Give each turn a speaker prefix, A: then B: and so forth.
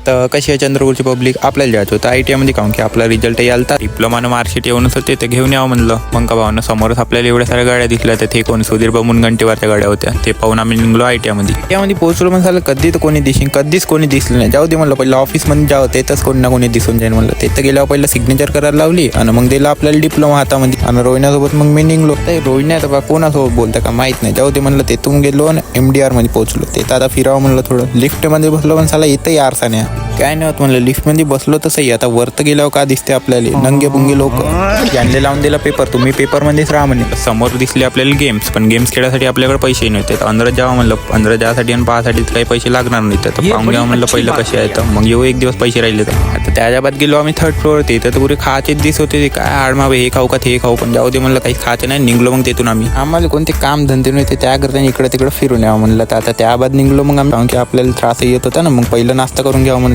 A: तर कशी आहे चंद्रपूरची पब्लिक, आपल्याला जायचं होतं ITI मध्ये. काहून की आपला रिझल्ट यालता, डिप्लोमानं मार्कशीट येऊनच होते, ते घेऊन यावं म्हणलं. मग का भावना समोरच आपल्याला एवढ्या साऱ्या गाड्या दिसल्या, तर ते कोण सुधीर मुनगंटीवारच्या गाड्या होत्या. ते पाहून आम्ही निघलो ITI मध्ये पोहोचलो. पण झालं कधी तर कोणी दिसेल, कधीच कोणी दिसलं नाही. जाऊ दे म्हणलं, पहिलं ऑफिसमध्ये जावं, तेच कोणी ना कोणी दिसून जाईल म्हणलं. ते तर गेल्यावर पहिलं सिग्नेचर करायला लावली आणि मग दिला आपल्याला डिप्लोमा हातामध्ये. आणि रोहिण्यासोबत मग मी निघलो. तर रोहिण्या तर कोणासोबत बोलता का माहित नाही. जाऊ दे म्हणलं, तेथून गेलो आणि MDR मध्ये पोहोचलो. ते तर आता फिरावं म्हणलं, थोडं लिफ्टमध्ये बसलो. पण साला इथंही आरसा नाही, काय नाही होत म्हणलं. लिफ्टमध्ये बसलो तसंही, आता वरत गेल्यावर का दिसते आपल्याला नंगे पुंगे लोक. यांनी लावून दिला पेपर, तुम्ही पेपरमध्येच राहा म्हणे. समोर दिसले आपल्याला गेम्स, पण गेम्स खेळायसाठी आपल्याकडे पैसे नव्हते. तर अंदर जावं म्हणलं, अंदर जायसाठी आणि पाहासाठी काही पैसे लागणार नाही. तर पाहून घ्यावं म्हणलं पहिलं कसे आहे. तर मग येऊ एक दिवस पैसे राहिले. तर आता त्याच्या बाद गेलो आम्ही 3rd फ्लोअर. ते तर पुरे खायचेच दिस होते. ते काय आडमा हे खाऊ का ते खाऊ, पण जाऊ दे म्हणलं, काही खायचं नाही. निघलो मग तेथून आम्ही. आम्हाला कोणते काम धंदे नव्हते, त्याकरता इकडे तिकडे फिरून यावं म्हणलं. तर आता त्या बाद निघलो मग आम्ही, कारण की आपल्याला त्रास येत होता ना. मग पहिलं नाश्ता करून घ्यावं म्हणलं.